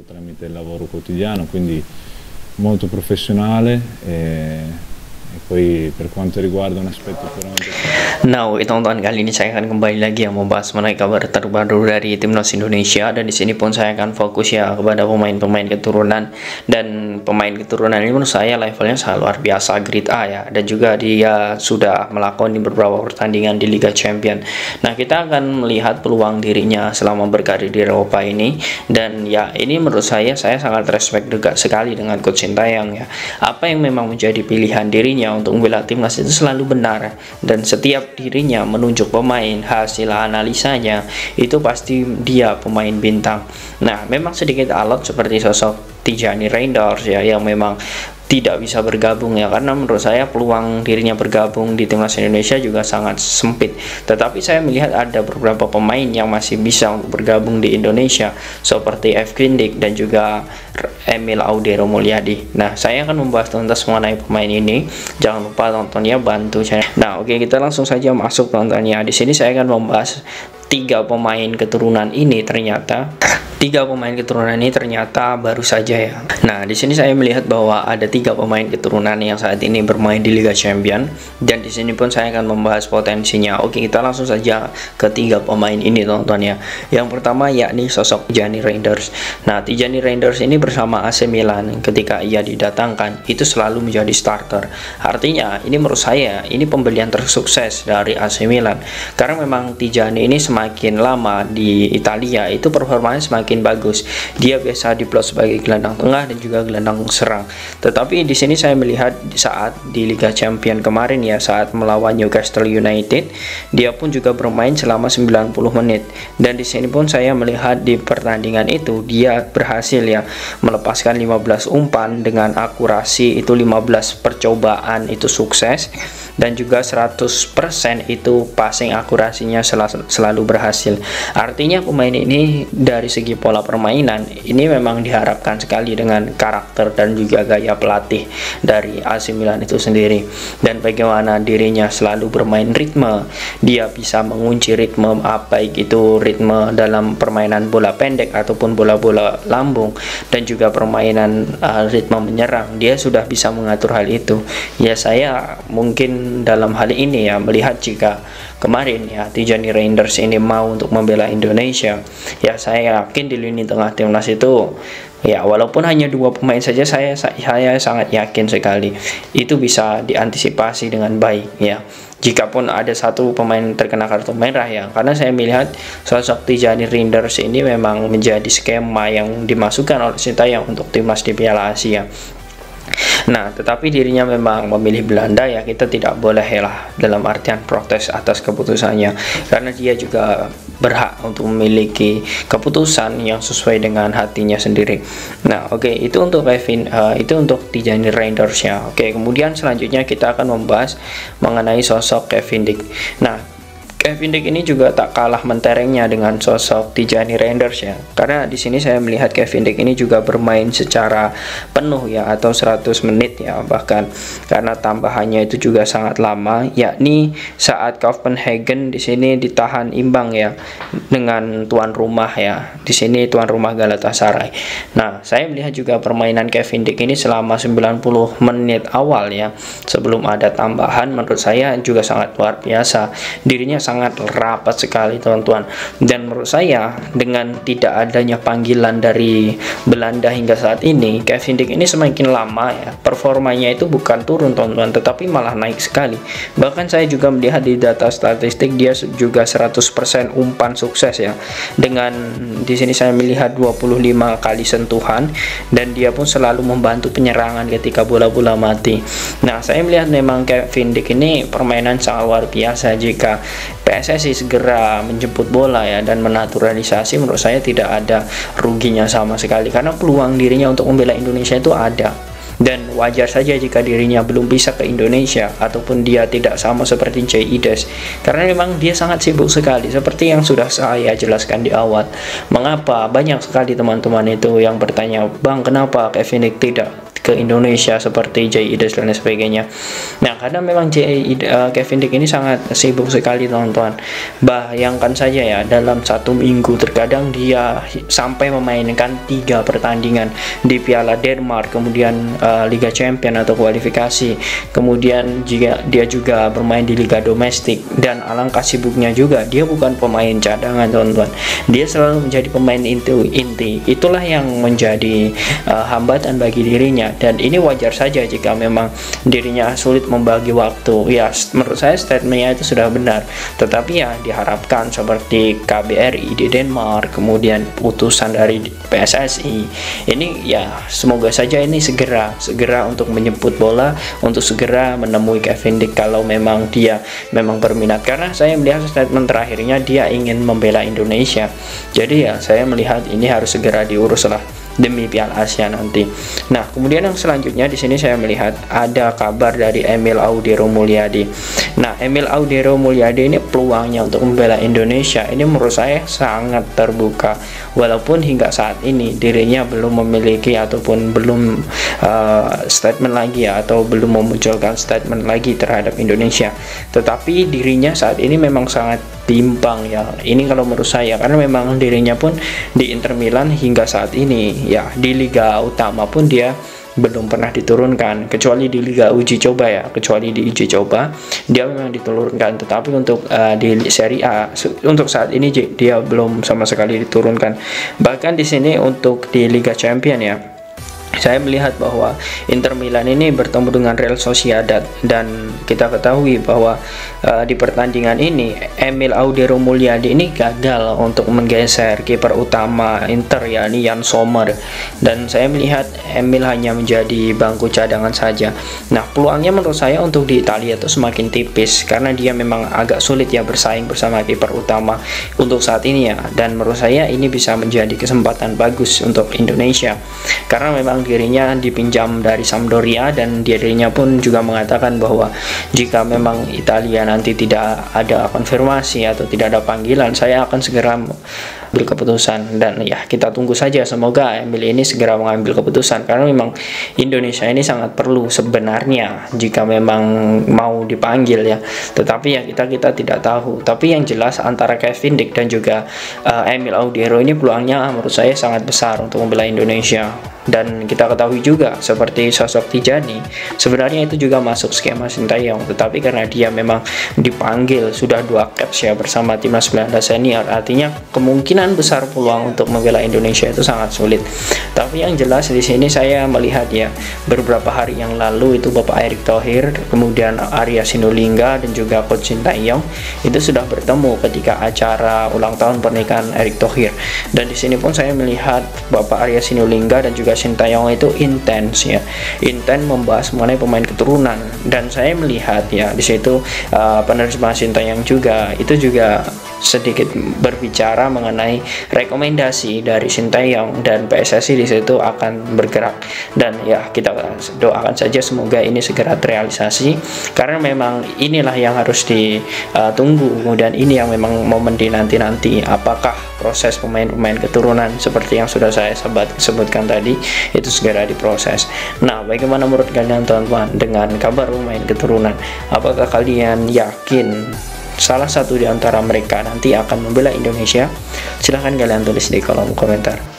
tramite il lavoro quotidiano, quindi molto professionale e poi per quanto riguarda un aspetto puramente Nah, tonton kali ini saya akan kembali lagi yang membahas mengenai kabar terbaru dari timnas Indonesia, dan di sini pun saya akan fokus ya kepada pemain-pemain keturunan, dan pemain keturunan ini menurut saya levelnya sangat luar biasa, grade A ya, dan juga dia sudah melakoni beberapa pertandingan di Liga Champion. Nah, kita akan melihat peluang dirinya selama berkarir di Eropa ini, dan ya ini menurut saya sangat respect juga sekali dengan Coach Sintayong ya. Apa yang memang menjadi pilihan dirinya untuk membela timnas itu selalu benar, dan setiap dirinya menunjuk pemain, hasil analisanya itu pasti dia pemain bintang. Nah, memang sedikit alot seperti sosok Tijani Reinders ya, yang memang tidak bisa bergabung ya, karena menurut saya peluang dirinya bergabung di timnas Indonesia juga sangat sempit. Tetapi saya melihat ada beberapa pemain yang masih bisa untuk bergabung di Indonesia seperti Evkin Dik dan juga Emil Audero Mulyadi. Nah, saya akan membahas tuntas mengenai pemain ini. Jangan lupa tontonnya, bantu saya. Nah, oke, kita langsung saja masuk tontonnya. Di sini saya akan membahas tiga pemain keturunan ini ternyata baru saja ya. Nah, di sini saya melihat bahwa ada tiga pemain keturunan yang saat ini bermain di Liga Champion, dan di sini pun saya akan membahas potensinya. Oke, kita langsung saja ke tiga pemain ini tonton ya. Yang pertama yakni sosok Tijani Reinders. Nah, Tijani Reinders ini bersama AC Milan ketika ia didatangkan itu selalu menjadi starter. Artinya ini menurut saya ini pembelian tersukses dari AC Milan, karena memang Tijani ini semakin lama di Italia itu performanya semakin bagus. Dia biasa diplot sebagai gelandang tengah dan juga gelandang serang. Tetapi di sini saya melihat saat di Liga Champion kemarin ya, saat melawan Newcastle United, dia pun juga bermain selama 90 menit. Dan di sini pun saya melihat di pertandingan itu dia berhasil ya melepaskan 15 umpan dengan akurasi itu 15 percobaan itu sukses, dan juga 100% itu passing akurasinya selalu berhasil. Artinya pemain ini dari segi pola permainan ini memang diharapkan sekali dengan karakter dan juga gaya pelatih dari AC Milan itu sendiri, dan bagaimana dirinya selalu bermain ritme. Dia bisa mengunci ritme baik itu ritme dalam permainan bola pendek ataupun bola-bola lambung, dan juga permainan ritme menyerang. Dia sudah bisa mengatur hal itu ya. Saya mungkin dalam hal ini ya melihat jika kemarin ya Tijani Reinders ini mau untuk membela Indonesia ya, saya yakin di lini tengah timnas itu ya, walaupun hanya dua pemain saja, saya sangat yakin sekali itu bisa diantisipasi dengan baik ya. Jikapun ada satu pemain terkena kartu merah ya, karena saya melihat sosok Tijani Reinders ini memang menjadi skema yang dimasukkan oleh Sintayong untuk timnas di Piala Asia. Nah, tetapi dirinya memang memilih Belanda ya, kita tidak boleh lah dalam artian protes atas keputusannya, karena dia juga berhak untuk memiliki keputusan yang sesuai dengan hatinya sendiri. Nah, oke, itu untuk itu untuk Tijani Reinders ya. Oke, kemudian selanjutnya kita akan membahas mengenai sosok Kevin Dik. Nah, Kevin Dik ini juga tak kalah menterengnya dengan sosok Tijani Reinders ya, karena di sini saya melihat Kevin Dik ini juga bermain secara penuh ya, atau 100 menit ya bahkan, karena tambahannya itu juga sangat lama, yakni saat Copenhagen di sini ditahan imbang ya dengan tuan rumah ya, di sini tuan rumah Galatasaray. Nah, saya melihat juga permainan Kevin Dik ini selama 90 menit awal ya, sebelum ada tambahan, menurut saya juga sangat luar biasa. Dirinya sangat rapat sekali teman-teman, dan menurut saya dengan tidak adanya panggilan dari Belanda hingga saat ini, Kevin Dik ini semakin lama ya performanya itu bukan turun teman-teman, tetapi malah naik sekali. Bahkan saya juga melihat di data statistik dia juga 100% umpan sukses ya, dengan di sini saya melihat 25 kali sentuhan, dan dia pun selalu membantu penyerangan ketika bola-bola mati. Nah, saya melihat memang Kevin Dik ini permainan sangat luar biasa. Jika PSSI segera menjemput bola ya dan menaturalisasi, menurut saya tidak ada ruginya sama sekali, karena peluang dirinya untuk membela Indonesia itu ada. Dan wajar saja jika dirinya belum bisa ke Indonesia, ataupun dia tidak sama seperti Jay Ides, karena memang dia sangat sibuk sekali, seperti yang sudah saya jelaskan di awal. Mengapa banyak sekali teman-teman itu yang bertanya, Bang, kenapa Kevin Dik tidak ke Indonesia seperti J.I.D dan sebagainya. Nah, karena memang Kevin Dick ini sangat sibuk sekali teman-teman. Bayangkan saja ya, dalam satu minggu terkadang dia sampai memainkan 3 pertandingan di Piala Denmark, kemudian Liga Champion atau kualifikasi, kemudian dia juga bermain di Liga Domestik, dan alangkah sibuknya juga dia bukan pemain cadangan teman-teman, dia selalu menjadi pemain inti. Itulah yang menjadi hambatan bagi dirinya, dan ini wajar saja jika memang dirinya sulit membagi waktu. Ya, menurut saya statementnya itu sudah benar, tetapi ya diharapkan seperti KBRI di Denmark, kemudian putusan dari PSSI ini, ya semoga saja ini segera untuk menjemput bola, untuk segera menemui Kevin Dick kalau memang dia memang berminat. Karena saya melihat statement terakhirnya dia ingin membela Indonesia, jadi ya saya melihat ini harus segera diurus lah demi Piala Asia nanti. Nah, kemudian yang selanjutnya di sini saya melihat ada kabar dari Emil Audero Mulyadi. Nah, Emil Audero Mulyadi ini peluangnya untuk membela Indonesia ini menurut saya sangat terbuka, walaupun hingga saat ini dirinya belum memiliki ataupun belum statement lagi ya, atau belum memunculkan statement lagi terhadap Indonesia. Tetapi dirinya saat ini memang sangat timpang ya. Ini kalau menurut saya, karena memang dirinya pun di Inter Milan hingga saat ini ya, di Liga Utama pun dia belum pernah diturunkan, kecuali di Liga Uji Coba ya, kecuali di Uji Coba dia memang diturunkan, tetapi untuk di Serie A untuk saat ini dia belum sama sekali diturunkan. Bahkan di sini untuk di Liga Champion ya, saya melihat bahwa Inter Milan ini bertemu dengan Real Sociedad, dan kita ketahui bahwa di pertandingan ini Emil Audero Mulyadi ini gagal untuk menggeser kiper utama Inter yakni Jan Sommer, dan saya melihat Emil hanya menjadi bangku cadangan saja. Nah, peluangnya menurut saya untuk di Italia itu semakin tipis, karena dia memang agak sulit ya bersaing bersama kiper utama untuk saat ini ya, dan menurut saya ini bisa menjadi kesempatan bagus untuk Indonesia, karena memang dirinya dipinjam dari Sampdoria, dan dirinya pun juga mengatakan bahwa jika memang Italia nanti tidak ada konfirmasi atau tidak ada panggilan, saya akan segera ambil keputusan. Dan ya, kita tunggu saja, semoga Emil ini segera mengambil keputusan, karena memang Indonesia ini sangat perlu sebenarnya jika memang mau dipanggil ya, tetapi ya kita tidak tahu. Tapi yang jelas antara Kevin Dick dan juga Emil Audero ini peluangnya menurut saya sangat besar untuk membela Indonesia. Dan kita ketahui juga seperti sosok Tijani, sebenarnya itu juga masuk skema Sintayong, tetapi karena dia memang dipanggil sudah 2 caps ya bersama timnas Belanda senior, artinya kemungkinan besar peluang untuk membela Indonesia itu sangat sulit. Tapi yang jelas di sini saya melihat ya, beberapa hari yang lalu itu Bapak Erick Thohir, kemudian Arya Sinulinga dan juga Coach Sintayong itu sudah bertemu ketika acara ulang tahun pernikahan Erick Thohir. Dan di sini pun saya melihat Bapak Arya Sinulinga dan juga Sintayong itu intens membahas mengenai pemain keturunan, dan saya melihat ya di situ penerjemah Sintayong juga itu juga sedikit berbicara mengenai rekomendasi dari Sintayong, dan PSSI di situ akan bergerak. Dan ya, kita doakan saja semoga ini segera terrealisasi, karena memang inilah yang harus ditunggu, kemudian ini yang memang momen dinanti-nanti, apakah proses pemain-pemain keturunan seperti yang sudah saya sebutkan tadi itu segera diproses. Nah, bagaimana menurut kalian teman-teman dengan kabar pemain keturunan? Apakah kalian yakin salah satu di antara mereka nanti akan membela Indonesia? Silahkan kalian tulis di kolom komentar.